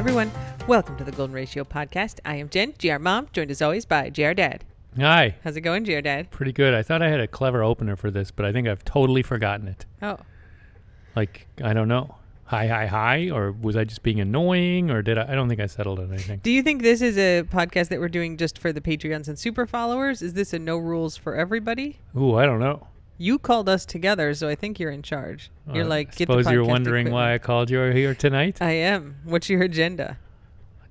everyone. Welcome to the Golden Ratio Podcast. I am Jen, GR Mom, joined as always by GR Dad. Hi. How's it going, GR Dad? Pretty good. I thought I had a clever opener for this, but I think I've totally forgotten it. Oh. Like, I don't know. Hi, or was I just being annoying, or did I don't think I settled on anything. Do you think this is a podcast that we're doing just for the Patreons and super followers? Is this a no rules for everybody? Ooh, I don't know. You called us together, so I think you're in charge. You're like, get the podcast suppose you're wondering why I called you here tonight? I am. What's your agenda?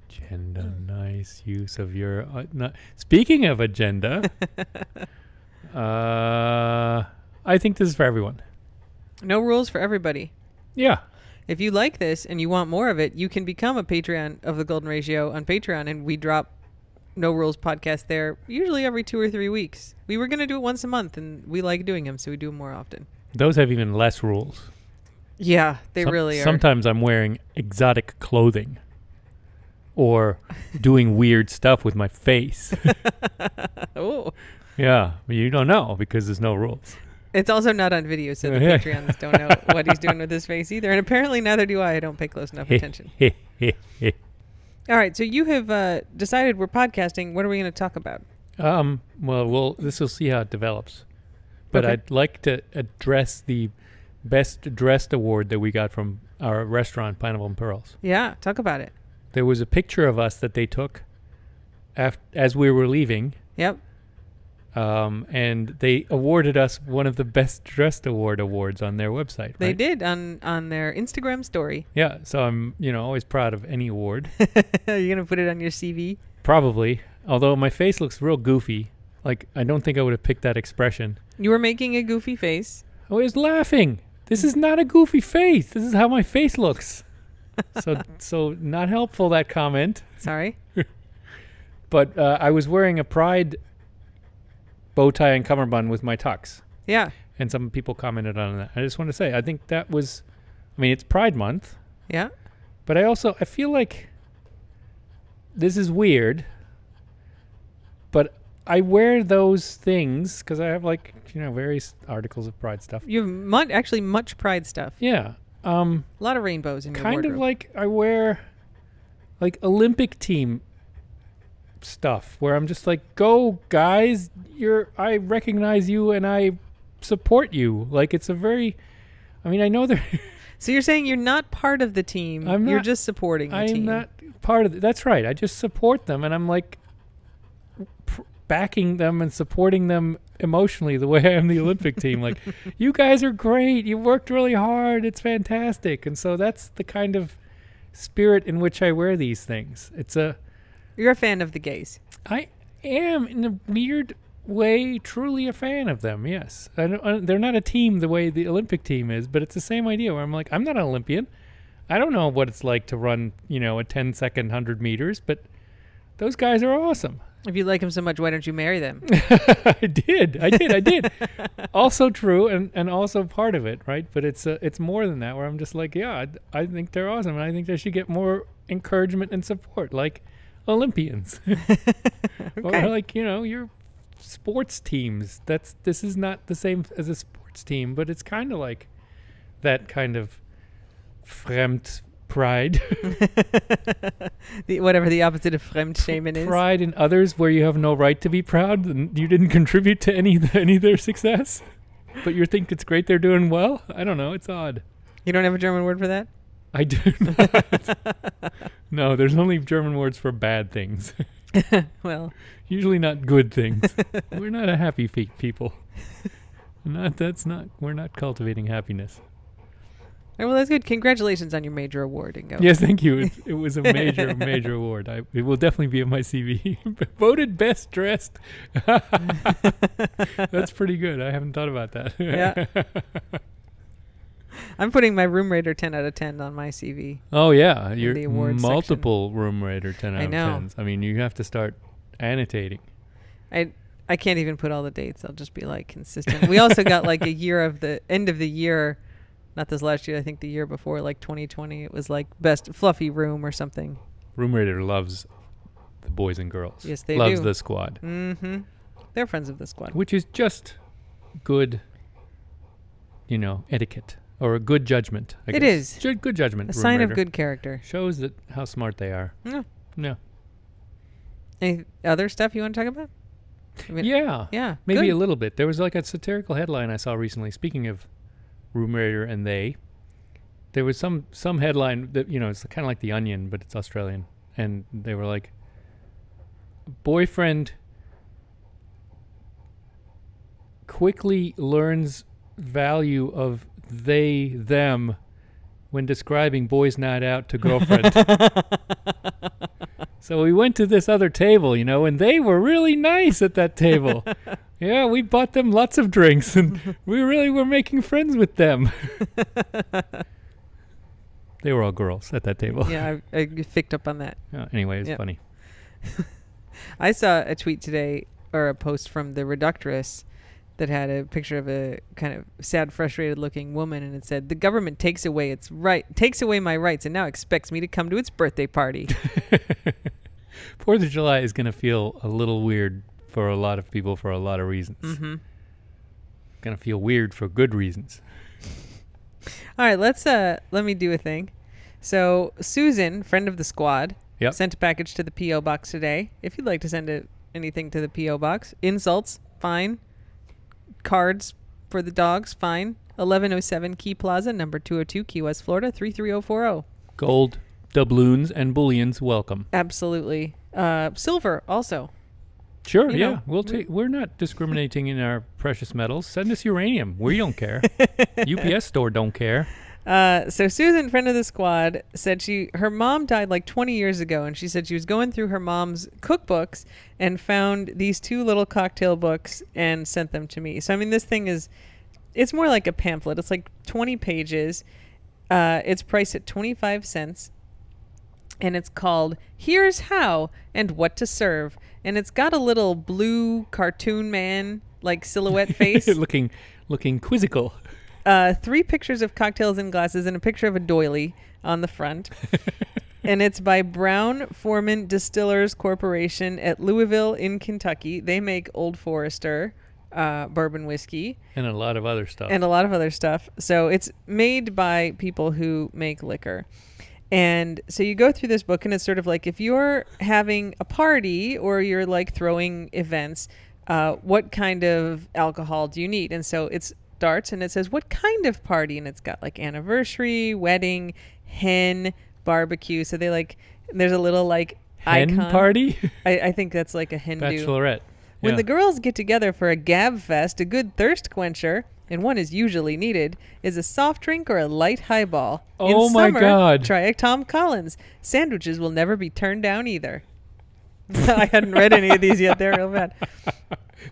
Agenda, nice use of your... Speaking of agenda, I think this is for everyone. No rules for everybody. Yeah. If you like this and you want more of it, you can become a Patreon of the Golden Ratio on Patreon, and we drop No Rules podcast there usually every 2 or 3 weeks. We were going to do it once a month, and we like doing them, so we do them more often. Those have even less rules. Yeah, they really are. Sometimes I'm wearing exotic clothing or doing weird stuff with my face. Oh. Yeah, you don't know because there's no rules. It's also not on video, so the Patreons don't know what he's doing with his face either. And apparently neither do I. I don't pay close enough attention. All right, so you have decided we're podcasting. What are we going to talk about? Well, this will see how it develops. But Okay. I'd like to address the Best Dressed award that we got from our restaurant, Pineapple and Pearls. Yeah, talk about it. There was a picture of us that they took as we were leaving. Yep. And they awarded us one of the Best Dressed awards on their website. They right? did on their Instagram story. Yeah, so I'm always proud of any award. Are you going to put it on your CV? Probably, although my face looks real goofy. Like, I don't think I would have picked that expression. You were making a goofy face. I was laughing. This is not a goofy face. This is how my face looks. So not helpful, that comment. Sorry. But I was wearing a Pride bow tie and cummerbund with my tux. Yeah. And some people commented on that. I just want to say, I think that was, it's Pride Month. Yeah. But I feel like this is weird. But I wear those things because I have various articles of Pride stuff. You have actually much Pride stuff. Yeah. A lot of rainbows in your Kind wardrobe. of like I wear like Olympic team stuff where I'm just like, go guys, I recognize you and I support you. Like, it's a very, I know they're So you're saying you're not part of the team. You're just supporting the team. I'm not part of it. That's right. I just support them, and I'm like backing them and supporting them emotionally the way I am the Olympic team. Like, you guys are great. You worked really hard. It's fantastic. And so that's the kind of spirit in which I wear these things. You're a fan of the gays. I am, in a weird way, truly a fan of them, yes. They're not a team the way the Olympic team is, but it's the same idea where I'm like, I'm not an Olympian. I don't know what it's like to run, a 10-second 100 meters, but those guys are awesome. If you like them so much, why don't you marry them? I did. Also true and also part of it, right? But it's more than that, where I'm just like, yeah, I think they're awesome, and I think they should get more encouragement and support, like Olympians. Okay. Or like, your sports teams. This is not the same as a sports team, but it's kind of like that kind of fremd pride. Whatever the opposite of Fremdschämen is. Pride in others where you have no right to be proud and you didn't contribute to any of their success, but you think it's great they're doing well. I don't know. It's odd. You don't have a German word for that? I do not. No, there's only German words for bad things. Well, usually not good things. We're not a happy people. We're not cultivating happiness. well, that's good. Congratulations on your major award, Ingo. Yes, thank you. It was a major award. It will definitely be in my CV. Voted Best Dressed. That's pretty good. I haven't thought about that. Yeah. I'm putting my room rater 10 out of 10 on my CV. Oh, yeah. The You're awards multiple room rater 10 out of 10s. You have to start annotating. I can't even put all the dates. I'll just be like consistent. We also got like a year of the end of the year, not this last year, I think the year before, like 2020. It was like best fluffy room or something. Room rater loves the boys and girls. Yes, they loves do. the squad. Mm-hmm. They're friends of the squad. Which is just good, etiquette. or a good judgment. I It guess. is. Good judgment. A Room sign of Raider. good character. Shows that how smart they are. Yeah. Yeah. Any other stuff you want to talk about? I mean, Yeah. Yeah. Maybe good. a little bit. There was like a satirical headline I saw recently. Speaking of Room Raider and there was some headline that, it's kind of like The Onion, but it's Australian. And they were like, boyfriend quickly learns value of they, them when describing boys' night out to girlfriend. So we went to this other table, and they were really nice at that table. Yeah, we bought them lots of drinks, and we really were making friends with them. They were all girls at that table. Yeah, I picked up on that. Anyway, it's funny. I saw a tweet today, or a post from the Reductress, that had a picture of a kind of sad, frustrated-looking woman, and it said, "The government takes away my rights, and now expects me to come to its birthday party." 4th of July is going to feel a little weird for a lot of people for a lot of reasons. Mm-hmm. Going to feel weird for good reasons. All right, let me do a thing. So Susan, friend of the squad, sent a package to the P.O. box today. If you'd like to send anything to the P.O. box, insults, fine. Cards for the dogs, fine. 1107 Key Plaza, number 202, Key West, Florida, 33040. Gold, doubloons, and bullions, welcome. Absolutely. Silver, also. Sure, we'll take. We're not discriminating in our precious metals. Send us uranium. We don't care. UPS store don't care. So Susan, friend of the squad, said her mom died like 20 years ago, and she said she was going through her mom's cookbooks and found these 2 little cocktail books and sent them to me. So, I mean, this thing it's more like a pamphlet. It's like 20 pages. It's priced at 25 cents, and it's called Here's How and What to Serve. And it's got a little blue cartoon man, like silhouette face. looking quizzical. 3 pictures of cocktails in glasses and a picture of a doily on the front. And it's by Brown Forman Distillers Corporation at Louisville in Kentucky. They make Old Forester bourbon whiskey. And a lot of other stuff. So it's made by people who make liquor. And so you go through this book, and it's sort of like if you're having a party or you're like throwing events, what kind of alcohol do you need? And so it starts and it says, what kind of party? And it's got like anniversary, wedding, hen, barbecue. So there's a little like hen icon. Party? I think that's like a Hindu. Bachelorette. When the girls get together for a gab fest, a good thirst quencher, and one is usually needed, is a soft drink or a light highball. Oh, my God. Try a Tom Collins. Sandwiches will never be turned down either. I hadn't read any of these yet. They're real bad.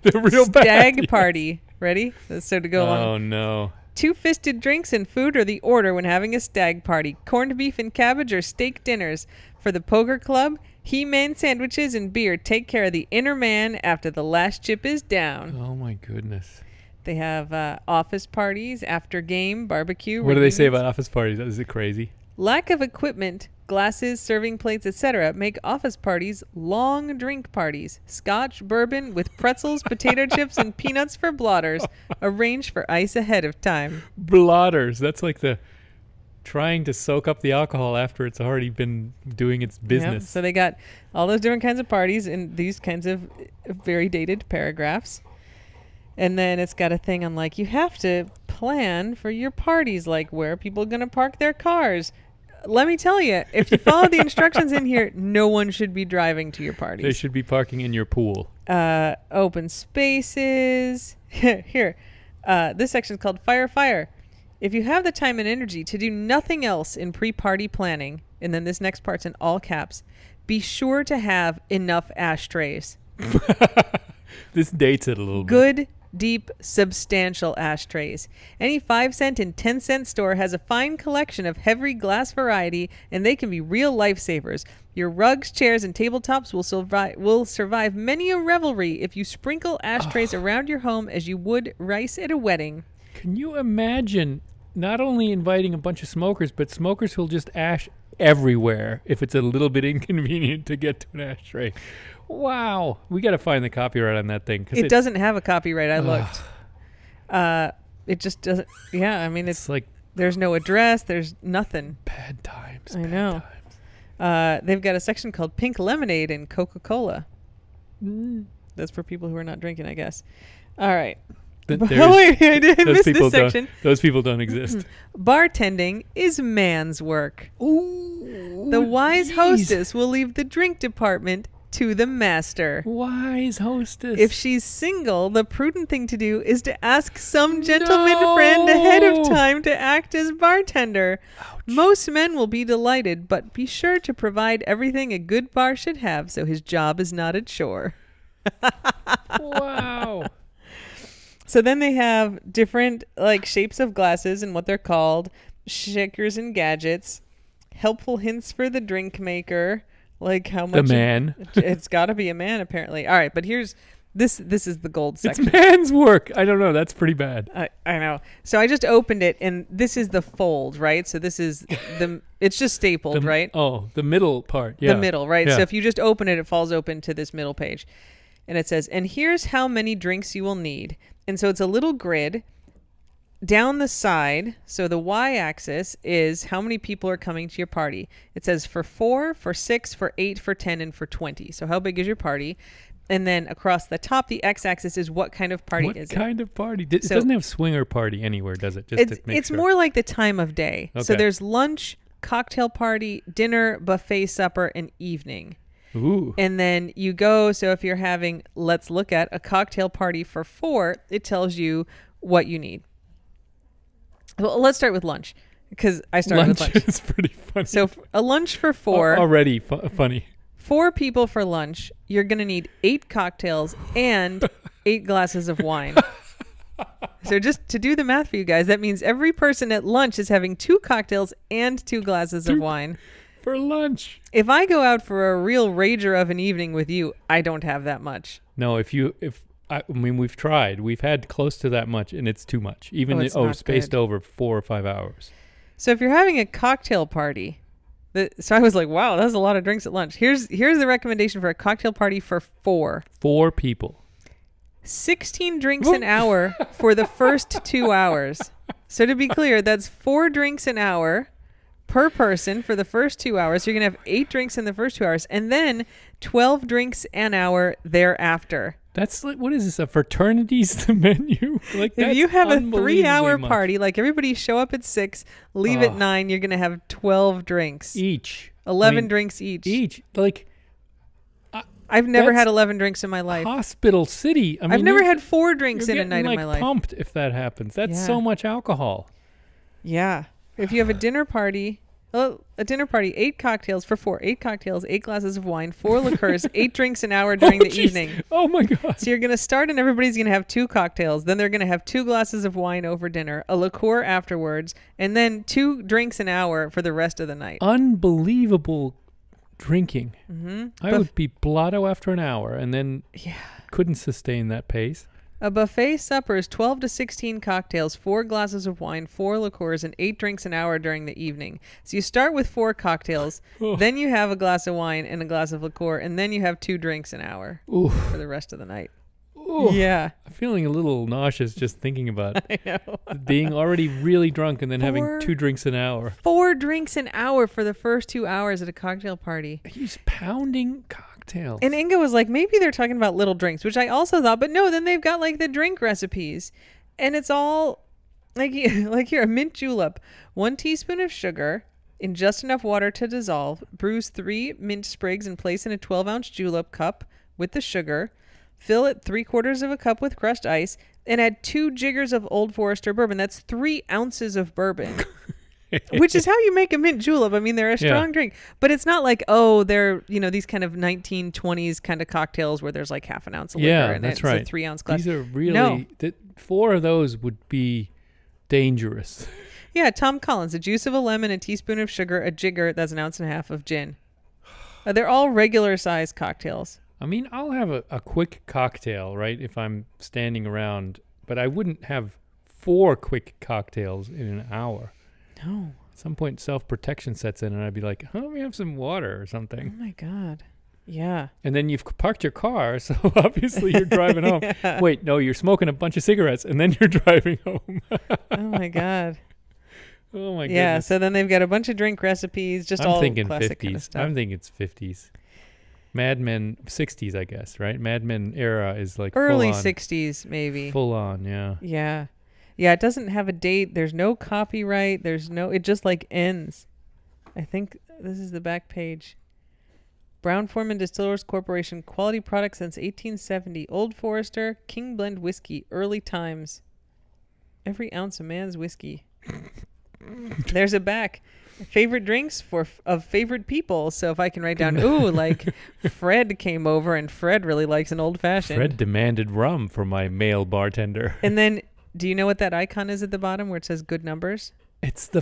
They're real bad. Stag party. Ready? So to go along. Oh, no. 2-fisted drinks and food are the order when having a stag party. Corned beef and cabbage or steak dinners. For the poker club, He-Man sandwiches and beer take care of the inner man after the last chip is down. Oh, my goodness. They have office parties, after game, barbecue. What do they say about office parties? Is it crazy? Lack of equipment, glasses, serving plates, etc. make office parties long drink parties. Scotch, bourbon with pretzels, potato chips, and peanuts for blotters. Arrange for ice ahead of time. Blotters. That's like the trying to soak up the alcohol after it's already been doing its business. Yep. So they got all those different kinds of parties in these kinds of very dated paragraphs. And then it's got a thing on like, you have to plan for your parties, like where are people going to park their cars? Let me tell you, if you follow the instructions in here, no one should be driving to your parties. They should be parking in your pool. Open spaces. Here, this section is called Fire Fire. If you have the time and energy to do nothing else in pre-party planning, and then this next part's in all caps, be sure to have enough ashtrays. This dates it a little bit. Good, deep, substantial ashtrays. Any 5-cent and 10-cent store has a fine collection of heavy glass variety, and they can be real lifesavers. Your rugs, chairs, and tabletops will survive many a revelry if you sprinkle ashtrays around your home as you would rice at a wedding. Can you imagine not only inviting a bunch of smokers, but smokers who'll just ash everywhere if it's a little bit inconvenient to get to an ashtray? Wow. We got to find the copyright on that thing. It doesn't have a copyright. I looked. It just doesn't. Yeah, I mean, it's like There's no address. There's nothing. Bad times. I bad know. times. They've got a section called Pink Lemonade and Coca-Cola. That's for people who are not drinking, I guess. All right. Wait, I did miss this section. Those people don't exist. Bartending is man's work. Ooh. The wise hostess will leave the drink department to the master. Wise hostess. If she's single, the prudent thing to do is to ask some gentleman friend ahead of time to act as bartender. Ouch. Most men will be delighted, but be sure to provide everything a good bar should have so his job is not a chore. Wow. So then they have different like shapes of glasses and what they're called, shakers and gadgets, helpful hints for the drink maker, like how much The man. It's got to be a man apparently. All right, but here's this is the gold section. It's man's work. I don't know. That's pretty bad. I know. So I just opened it and this is the fold, right? So this is it's just stapled, right? Oh, the middle part. Yeah. The middle, right? Yeah. So if you just open it, it falls open to this middle page. And it says, and here's how many drinks you will need. And so it's a little grid down the side. So the y-axis is how many people are coming to your party. It says for 4, for 6, for 8, for 10, and for 20. So how big is your party? And then across the top, the x-axis is what kind of party is it? What kind of party? It doesn't have swinger party anywhere, does it? It's more like the time of day. Okay. So there's lunch, cocktail party, dinner, buffet, supper, and evening. Ooh. And then you go, so if you're having, let's look at a cocktail party for 4, it tells you what you need. Well, let's start with lunch because I started with lunch. Lunch is pretty funny. So a lunch for 4. Already funny. 4 people for lunch, you're going to need 8 cocktails and 8 glasses of wine. So just to do the math for you guys, that means every person at lunch is having 2 cocktails and 2 glasses of wine. For lunch. If I go out for a real rager of an evening with you, I don't have that much. No, I mean, we've tried. We've had close to that much, and it's too much. Even spaced over 4 or 5 hours. So if you're having a cocktail party, so I was like, wow, that's a lot of drinks at lunch. Here's the recommendation for a cocktail party for 4. 4 people. 16 drinks an hour for the first 2 hours. So to be clear, that's 4 drinks an hour per person for the first 2 hours. So you're going to have 8 drinks in the first 2 hours and then 12 drinks an hour thereafter. That's like, what is this, a fraternity's menu? Like, if you have a 3-hour party, like everybody show up at 6, leave at 9, you're going to have 12 drinks. Each. 11 drinks each. Like, I've never had 11 drinks in my life. Hospital city. I mean, I've never had 4 drinks in a night like in my life. Pumped if that happens. That's so much alcohol. Yeah. If you have a dinner party, 8 cocktails for 4, 8 cocktails, 8 glasses of wine, 4 liqueurs, 8 drinks an hour during the evening. Oh my God. So you're going to start and everybody's going to have 2 cocktails. Then they're going to have 2 glasses of wine over dinner, a liqueur afterwards, and then 2 drinks an hour for the rest of the night. Unbelievable drinking. Mm-hmm. I would be blotto after an hour and then couldn't sustain that pace. A buffet supper is 12 to 16 cocktails, 4 glasses of wine, 4 liqueurs, and 8 drinks an hour during the evening. So you start with 4 cocktails, then you have a glass of wine and a glass of liqueur, and then you have 2 drinks an hour for the rest of the night. Ooh. Yeah. I'm feeling a little nauseous just thinking about I know. being already really drunk and then having 2 drinks an hour. 4 drinks an hour for the first 2 hours at a cocktail party. He's pounding cocktails. And Inga was like, maybe they're talking about little drinks, which I also thought, but no, then they've got like the drink recipes. And it's all like here, a mint julep, 1 teaspoon of sugar in just enough water to dissolve, bruise 3 mint sprigs and place in a 12-ounce julep cup with the sugar, fill it 3/4 of a cup with crushed ice, and add 2 jiggers of Old Forester bourbon. That's 3 ounces of bourbon. Which is how you make a mint julep. I mean, they're a strong drink, but it's not like, they're, these kind of 1920s kind of cocktails where there's like half an ounce of liquor in that's it. right. It's a 3-ounce glass. These are really, 4 of those would be dangerous. Yeah. Tom Collins, the juice of a lemon, a teaspoon of sugar, a jigger. That's 1.5 ounces of gin. They're all regular size cocktails. I mean, I'll have a quick cocktail, right? If I'm standing around, but I wouldn't have 4 quick cocktails in an hour. No. At some point, self-protection sets in, and I'd be like, let me have some water or something. Oh, my God. Yeah. And then you've parked your car, so obviously you're driving home. Wait, no, you're smoking a bunch of cigarettes, and then you're driving home. Oh, my God. Oh my Yeah, goodness. so then they've got a bunch of drink recipes, just I'm all thinking classic 50s. kind of stuff. I'm thinking it's 50s. Mad Men 60s, I guess, right? Mad Men era is like Early full on, 60s, maybe. full on, yeah. Yeah. Yeah, it doesn't have a date. There's no copyright. It just like ends. I think this is the back page. Brown Forman Distillers Corporation, quality product since 1870. Old Forester, King Blend Whiskey, early times. Every ounce of man's whiskey. There's a back. Favorite drinks of favorite people. So if I can write down, like Fred came over and Fred really likes an old fashioned. Fred demanded rum for my male bartender. And then, do you know what that icon is at the bottom where it says good numbers? It's the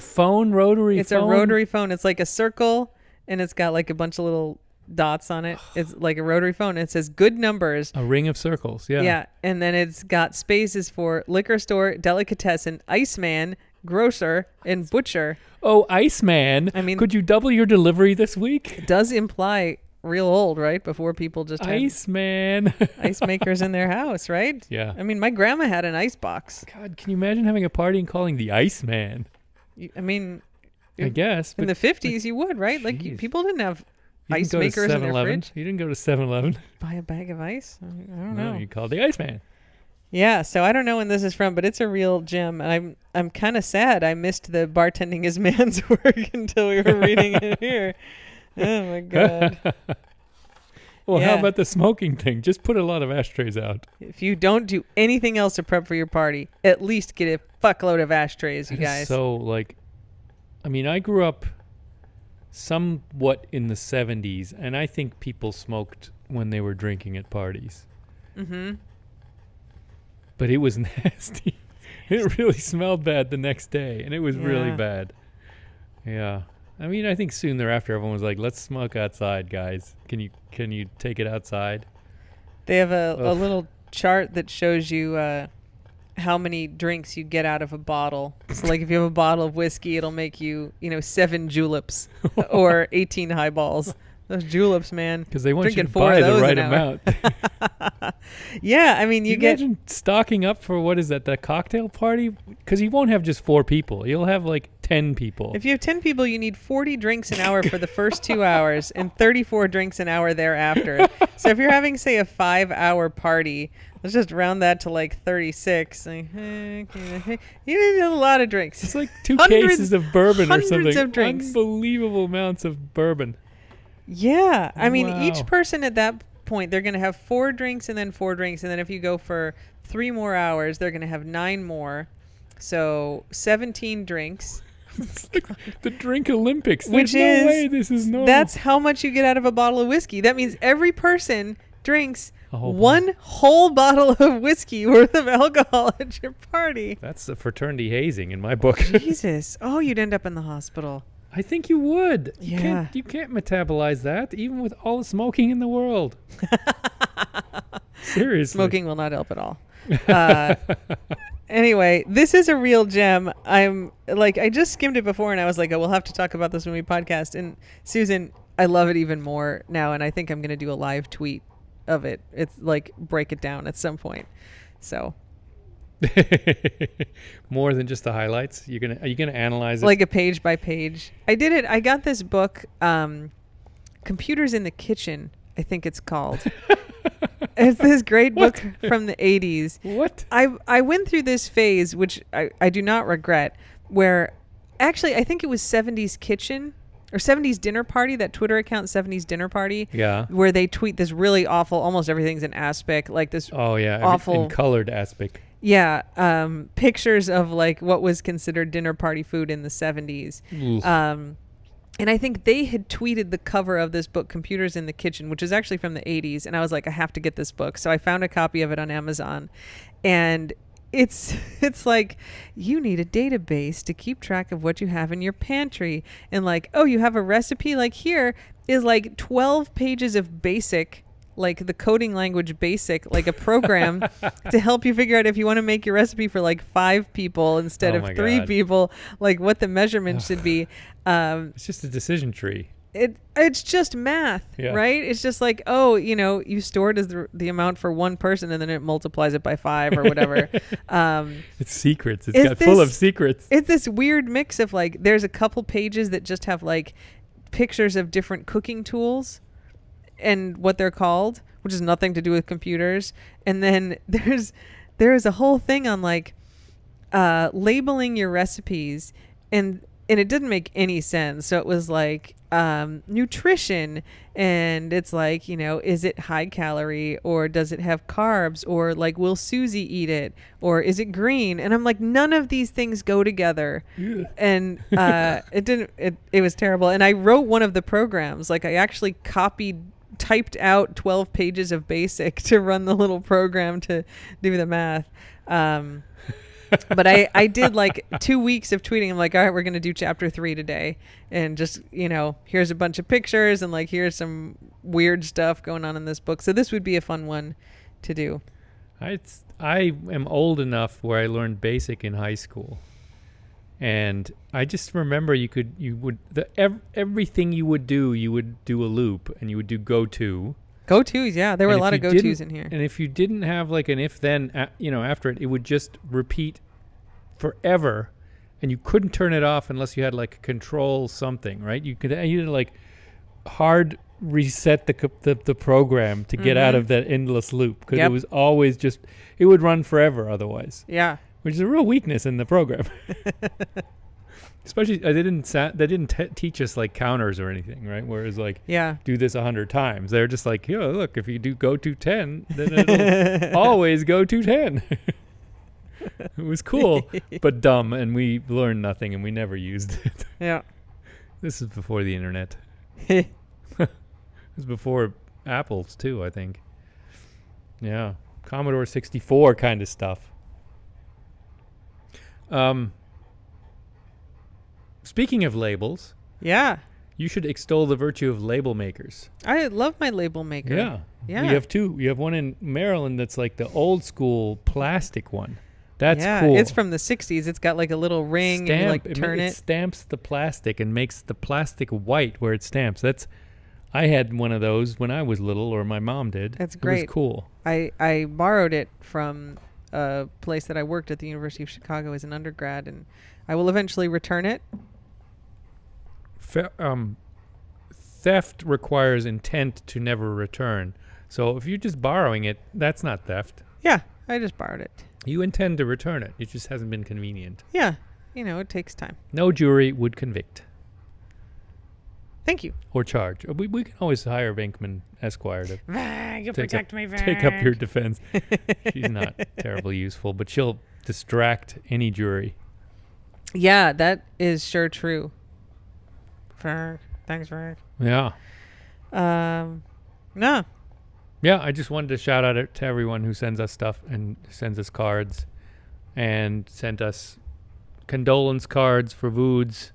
rotary phone. It's a rotary phone. It's like a circle and it's got like a bunch of little dots on it. It's like a rotary phone. It says good numbers. A ring of circles, yeah. Yeah. And then it's got spaces for liquor store, delicatessen, Iceman, grocer, and butcher. Oh, Iceman. I mean, could you double your delivery this week? It does imply real old, right? Before people just had Iceman. ice makers in their house, right? Yeah. I mean, my grandma had an ice box. God, can you imagine having a party and calling the Iceman? I mean, I guess. in the 50s you would, right? Like Jeez. people didn't have You ice didn't go to makers in their 7-Eleven. fridge. You didn't go to 7-Eleven. Buy a bag of ice? I don't No, know. you called the Iceman. Yeah, so I don't know when this is from, but it's a real gem. And I'm kind of sad I missed the bartending is man's work until we were reading it here. Oh my god. Well, Yeah. how about the smoking thing? Just put a lot of ashtrays out. If you don't do anything else to prep for your party, at least get a fuckload of ashtrays, you That is guys. so, like, I mean, I grew up somewhat in the 70s, and I think people smoked when they were drinking at parties. Mm-hmm. But it was nasty. It really smelled bad the next day, and it was really Yeah. bad. Yeah. I mean, I think soon thereafter, everyone was like, let's smoke outside, guys. Can you take it outside? They have a Ugh. little chart that shows you how many drinks you get out of a bottle. So, like, if you have a bottle of whiskey, it'll make you, 7 juleps or 18 highballs. Those juleps, man. Because they want you Drinking to 4 buy of the those right an hour. amount. Yeah, I mean, you get... Imagine stocking up for, what is that, the cocktail party? Because you won't have just 4 people. You'll have like 10 people. If you have 10 people, you need 40 drinks an hour for the first 2 hours and 34 drinks an hour thereafter. So if you're having, say, a 5-hour party, let's just round that to like 36. You need a lot of drinks. It's like 2 Hundreds- cases of bourbon or hundreds something. of drinks. Unbelievable amounts of bourbon. Yeah. I mean, Wow. each person at that point, they're going to have 4 drinks and then 4 drinks. And then if you go for 3 more hours, they're going to have 9 more. So 17 drinks. It's like the drink Olympics. Which There's no is- way this is normal. That's how much you get out of a bottle of whiskey. That means every person drinks A whole one whole bottle of whiskey worth of alcohol at your party. That's a fraternity hazing in my book. Jesus. Oh, you'd end up in the hospital. I think you would. Yeah. You can't metabolize that, even with all the smoking in the world. Seriously. Smoking will not help at all. Anyway, this is a real gem. I just skimmed it before and I was like, oh, we'll have to talk about this when we podcast. And Susan, I love it even more now. And I think I'm going to do a live tweet of it. It's like break it down at some point. So More than just the highlights. Are you gonna analyze it? like a page by page. I did it. I got this book, Computers in the Kitchen, I think it's called. It's this great book from the 80s. What? I went through this phase, which I do not regret, where actually I think it was 70s Kitchen or 70s Dinner Party, that Twitter account, 70s Dinner Party. Yeah. Where they tweet this really awful, almost everything's an aspect, like this Oh yeah. awful In colored aspect. Yeah, pictures of like what was considered dinner party food in the 70s. Oof. And I think they had tweeted the cover of this book, Computers in the Kitchen, which is actually from the 80s. And I was like, I have to get this book. So I found a copy of it on Amazon. And it's like, you need a database to keep track of what you have in your pantry. And like, oh, you have a recipe? Like here is like 12 pages of BASIC, like the coding language BASIC, like a program to help you figure out if you want to make your recipe for like 5 people instead Oh of my 3 God. people, like what the measurements should be. It's just a decision tree. it's just math, Yeah. right? It's just like, oh, you store it as the amount for one person, and then it multiplies it by 5 or whatever. It's secrets. It's Is got full of this- secrets. It's this weird mix of like, there's a couple pages that just have like pictures of different cooking tools and what they're called, which has nothing to do with computers. And then there's a whole thing on like labeling your recipes, and it didn't make any sense. So it was like nutrition, and it's like, is it high calorie, or does it have carbs, or like, will Susie eat it, or is it green? And I'm like, none of these things go together. Yeah. And it was terrible. And I wrote one of the programs, like I actually typed out 12 pages of BASIC to run the little program to do the math. But I did like 2 weeks of tweeting. I'm like, all right, we're going to do chapter 3 today. And just, here's a bunch of pictures, and like, here's some weird stuff going on in this book. So this would be a fun one to do. I am old enough where I learned BASIC in high school. And I just remember everything you would do a loop, and you would do go-to. Go-tos, yeah. There were And a lot if of you go-tos didn't- in here. And if you didn't have like an if-then, after it would just repeat forever, and you couldn't turn it off unless you had like control something, right? You had to like hard reset the program to get out of that endless loop, because it was always just, it would run forever otherwise. Yeah. Which is a real weakness in the program. Especially, they didn't teach us like counters or anything, right? Whereas like, do this 100 times. They're just like, look, if you do go to 10, then it'll always go to 10. It was cool, but dumb, and we learned nothing, and we never used it. Yeah. This is before the internet. It was before Apples too, I think. Yeah, Commodore 64 kind of stuff. Speaking of labels, Yeah. you should extol the virtue of label makers. I love my label maker. Yeah. Yeah. We have two. You have one in Maryland that's like the old school plastic one. That's yeah, cool. it's from the 60s. It's got like a little ring, and you like turn it it. stamps the plastic and makes the plastic white where it stamps. I had one of those when I was little, or my mom did. That's It great. was cool. I borrowed it from a place that I worked at the University of Chicago as an undergrad, and I will eventually return it. Theft requires intent to never return. So if you're just borrowing it, that's not theft. Yeah, I just borrowed it. You intend to return it. It just hasn't been convenient. Yeah, it takes time. No jury would convict Thank you. or charge. We can always hire Venkman Esquire to You take up your defense. She's not terribly useful, but she'll distract any jury. Yeah, that is sure true. Thanks, Frank. Yeah. No. Yeah, I just wanted to shout out to everyone who sends us stuff and sends us cards and sent us condolence cards for Voods.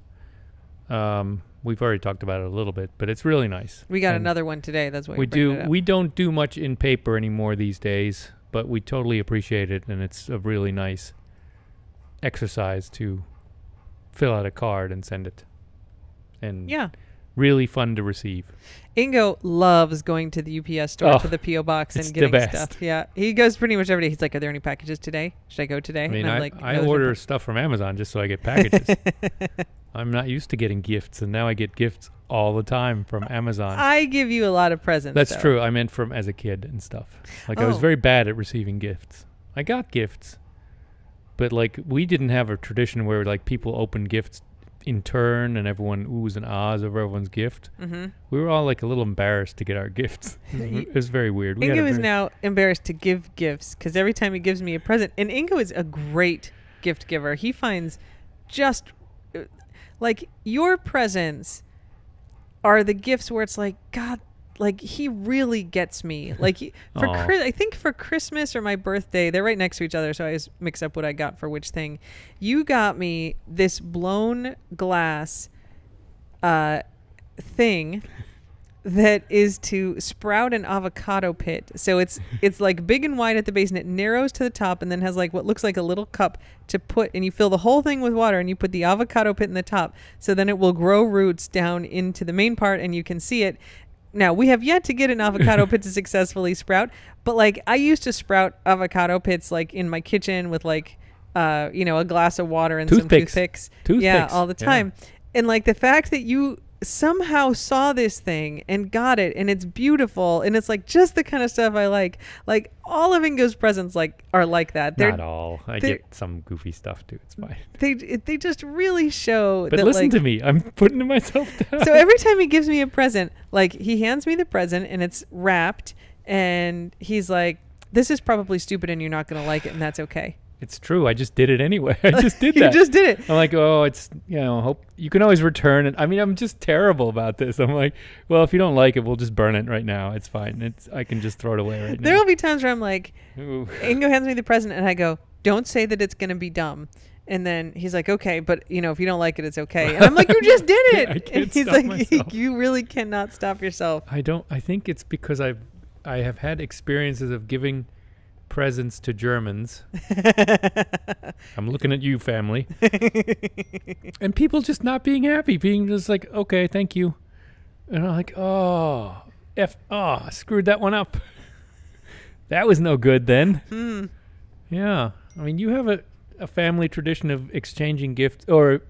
We've already talked about it a little bit, but it's really nice. We got And another one today. That's why we do. We don't do much in paper anymore these days, but we totally appreciate it, and it's a really nice exercise to fill out a card and send it. And really fun to receive. Ingo loves going to the UPS store to the P.O. box and getting best. stuff. Yeah, he goes pretty much every day. He's like, are there any packages today? Should I go today? I mean, and I'm I like, I "No, there's order no stuff from Amazon just so I get packages. I'm not used to getting gifts, and now I get gifts all the time from Amazon. I give you a lot of presents. That's though. true. I meant from as a kid and stuff. Like I was very bad at receiving gifts. I got gifts, but like we didn't have a tradition where like people opened gifts in turn and everyone oohs and ahs over everyone's gift. Mm-hmm. We were all like a little embarrassed to get our gifts. It was very weird. Ingo is now embarrassed to give gifts because every time he gives me a present, and Ingo is a great gift giver. He finds just like your presents are the gifts where it's like, God, like he really gets me. Like I think for Christmas or my birthday, they're right next to each other, so I always mix up what I got for which thing. You got me this blown glass thing that is to sprout an avocado pit. So it's like big and wide at the base, and it narrows to the top, and then has like what looks like a little cup to put, and you fill the whole thing with water, and you put the avocado pit in the top. So then it will grow roots down into the main part, and you can see it. Now, we have yet to get an avocado pit to successfully sprout, but like I used to sprout avocado pits like in my kitchen with like a glass of water and some toothpicks. Yeah, all the time. Yeah. And like the fact that you somehow saw this thing and got it, and it's beautiful, and it's like just the kind of stuff I like all of Ingo's presents are like that. Not all. I get some goofy stuff too. It's fine. They just really show. But that, listen to me. I'm putting myself down. So every time he gives me a present, like he hands me the present and it's wrapped, and he's like, "This is probably stupid, and you're not going to like it, and that's okay." It's true. I just did it anyway. I just did that. You just did it. I'm like, oh, it's, hope you can always return it. I mean, I'm just terrible about this. I'm like, well, if you don't like it, we'll just burn it right now. It's fine. I can just throw it away right now. There will be times where I'm like, Ingo hands me the present and I go, don't say that it's going to be dumb. And then he's like, okay, but if you don't like it, it's okay. And I'm like, you just did it. I can't and he's stop like, myself. You really cannot stop yourself. I think it's because I have had experiences of giving presents to Germans. I'm looking at you, family. And people just not being happy, being just like, okay, thank you. And I'm like, I screwed that one up. That was no good then. Yeah. I mean, you have a family tradition of exchanging gifts or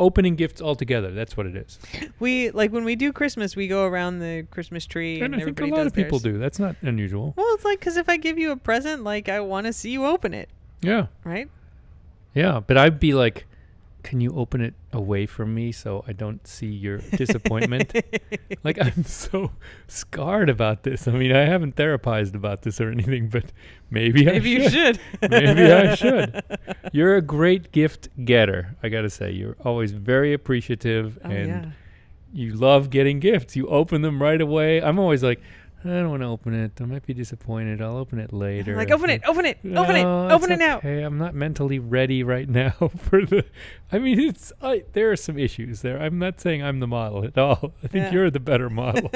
opening gifts all together. That's what it is. We when we do Christmas, we go around the Christmas tree, and I think everybody a lot of theirs. people do. That's not unusual. Well, it's like because if I give you a present, like I want to see you open it. Yeah. Right. Yeah, but I'd be like, can you open it away from me so I don't see your disappointment? Like, I'm so scarred about this. I mean, I haven't therapized about this or anything, but maybe you should. Maybe I should. You're a great gift getter, I got to say. You're always very appreciative, and you love getting gifts. You open them right away. I'm always like, I don't want to open it. I might be disappointed. I'll open it later. I'm like, open it now. Hey, I'm not mentally ready right now for the. I mean, there are some issues there. I'm not saying I'm the model at all. I think you're the better model.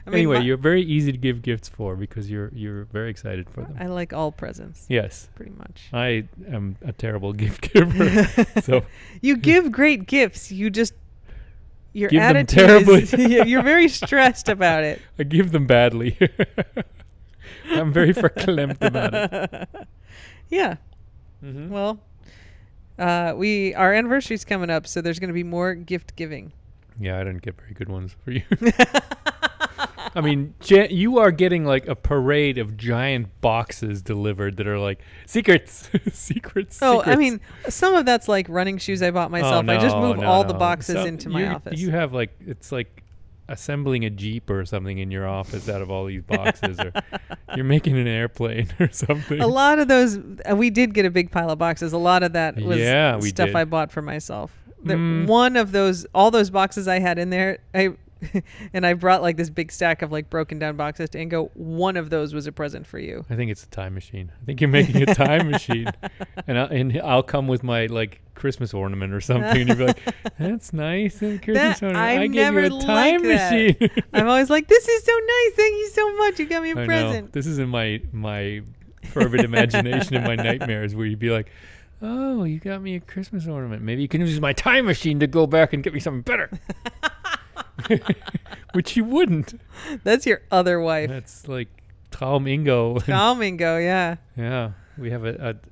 Anyway, you're very easy to give gifts for because you're very excited for them. I like all presents. Yes, pretty much. I am a terrible gift giver. So you give great gifts. Your give attitude is you're very stressed about it. I give them badly. I'm very verklempt about it. Yeah. Mm-hmm. Well, our anniversary's coming up, so there's going to be more gift giving. Yeah, I didn't get very good ones for you. I mean, you are getting like a parade of giant boxes delivered that are like secrets, secrets. Oh, I mean, some of that's like running shoes I bought myself. I just move all the boxes into my office. You have it's like assembling a Jeep or something in your office out of all these boxes, or you're making an airplane or something. A lot of those, we did get a big pile of boxes. A lot of that was stuff I bought for myself. One of those, all those boxes I had in there, and I brought like this big stack of like broken down boxes to Ingo. One of those was a present for you. I think it's a time machine. I think you're making a time machine, and I'll come with my like Christmas ornament or something, and you'll be like, "That's nice, Christmas ornament." I gave you a time machine. I'm always like, "This is so nice. Thank you so much. You got me a present." Know. This is in my fervid imagination and my nightmares, where you'd be like, "Oh, you got me a Christmas ornament. Maybe you can use my time machine to go back and get me something better." Which you wouldn't. That's your other wife. That's like Traum Ingo. Traum Ingo, yeah. Yeah. We have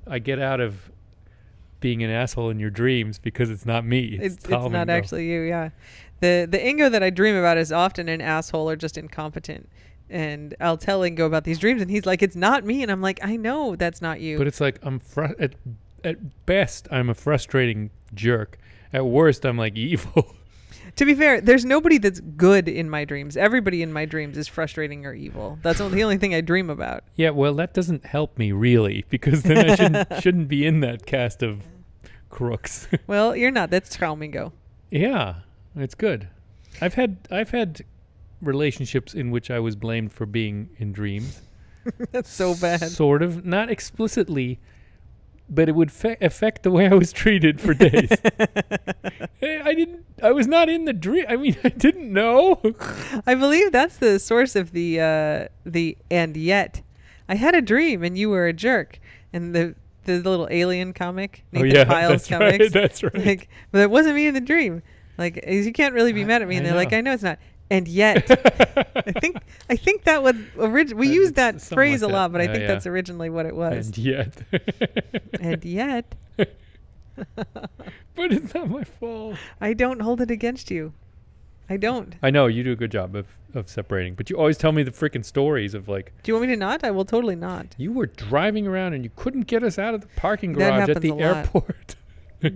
I get out of being an asshole in your dreams because it's not me. It's not Ingo. Actually you, yeah. The Ingo that I dream about is often an asshole or just incompetent. And I'll tell Ingo about these dreams, and he's like, "It's not me." And I'm like, "I know that's not you." But it's like at best I'm a frustrating jerk. At worst I'm like evil. To be fair, there's nobody that's good in my dreams. Everybody in my dreams is frustrating or evil. That's the only thing I dream about. Yeah, well, that doesn't help me really, because then I shouldn't be in that cast of crooks. Well, you're not. That's Traumingo. Yeah, it's good. I've had relationships in which I was blamed for being in dreams. That's so bad. Sort of, not explicitly but it would affect the way I was treated for days. Hey, I was not in the dream. I mean, I didn't know. I believe that's the source of the and yet. I had a dream and you were a jerk. And the little alien comic, Nathan Files comics. Right, that's right. Like, but it wasn't me in the dream. Like, you can't really be mad at me. And they're like, I know it's not. And yet, I think that was we used that phrase like a lot, but I think that's originally what it was. And yet, and yet, but it's not my fault. I don't hold it against you. I don't. I know you do a good job of separating, but you always tell me the freaking stories of like. Do you want me to not? I will totally not. You were driving around and you couldn't get us out of the parking garage at the airport.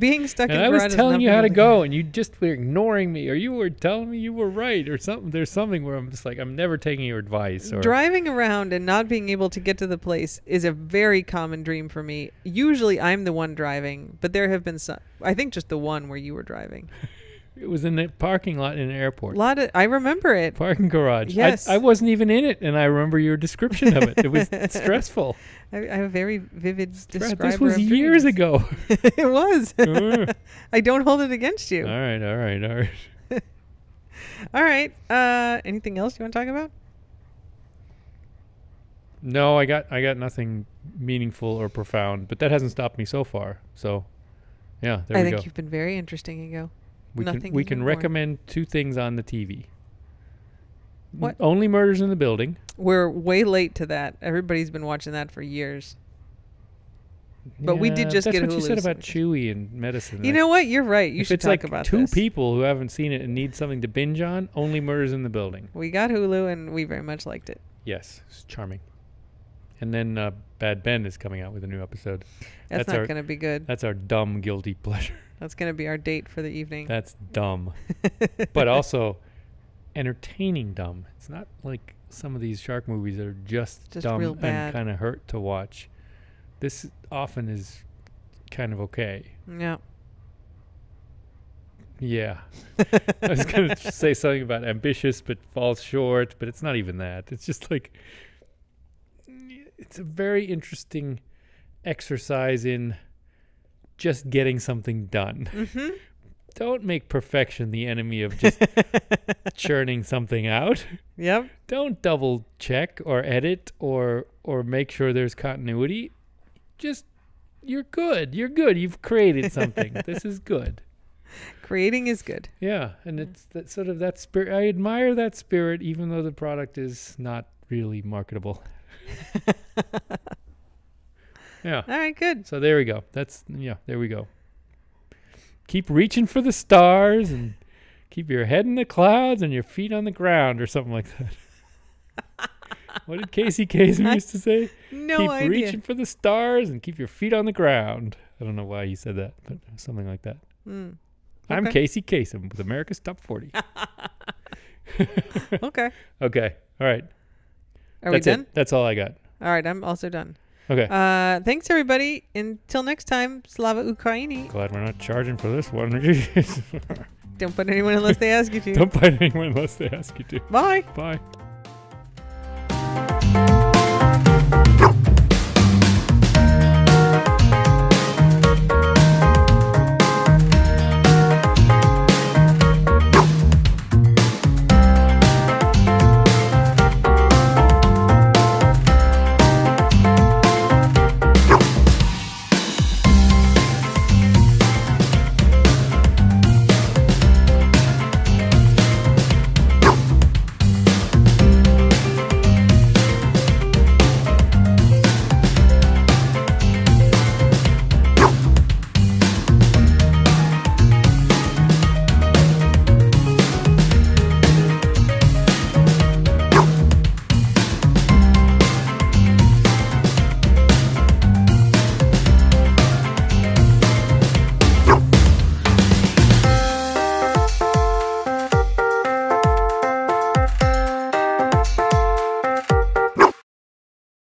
Being stuck in the garage. And I was telling you how to go, and you just were ignoring me, or you were telling me you were right, or something. There's something where I'm just like, I'm never taking your advice. Or driving around and not being able to get to the place is a very common dream for me. Usually, I'm the one driving, but there have been some. I think just the one where you were driving. It was in the parking lot in an airport. I remember it. Parking garage. Yes. I wasn't even in it, and I remember your description of it. It was stressful. I have a very vivid description. This was years ago. It was. I don't hold it against you. All right. All right. Anything else you want to talk about? No, I got nothing meaningful or profound, but that hasn't stopped me so far. So, yeah, there we go. I think you've been very interesting, Ego. We can recommend 2 things on the TV. What? Only Murders in the Building. We're way late to that. Everybody's been watching that for years. But we did just get Hulu. That's what you said about Chewy and medicine. You know what? You're right. You should talk about this. If it's like 2 people who haven't seen it and need something to binge on, Only Murders in the Building. We got Hulu and we very much liked it. Yes, it's charming. And then Bad Ben is coming out with a new episode. That's not going to be good. That's our dumb guilty pleasure. That's going to be our date for the evening. That's dumb. But also entertaining dumb. It's not like some of these shark movies that are just dumb real bad and kind of hurt to watch. This often is kind of okay. Yeah. Yeah. I was going to say something about ambitious but falls short, but it's not even that. It's just like it's a very interesting exercise in just getting something done. Mm-hmm. Don't make perfection the enemy of just churning something out. Yep. Don't double check or edit or make sure there's continuity. Just you're good. You're good. You've created something. This is good. Creating is good. Yeah, and it's that sort of that spirit. I admire that spirit, even though the product is not really marketable. Yeah. All right, good. So there we go. There we go. Keep reaching for the stars and keep your head in the clouds and your feet on the ground or something like that. What did Casey Kasem used to say? No idea. Keep reaching for the stars and keep your feet on the ground. I don't know why he said that, but something like that. Okay. I'm Casey Kasem with America's Top 40. Okay. Okay. All right. Are we done? That's all I got. All right. I'm also done. Okay. Thanks, everybody. Until next time, Slava Ukraini. Glad we're not charging for this one. Don't put anyone unless they ask you to. Don't bite anyone unless they ask you to. Bye. Bye.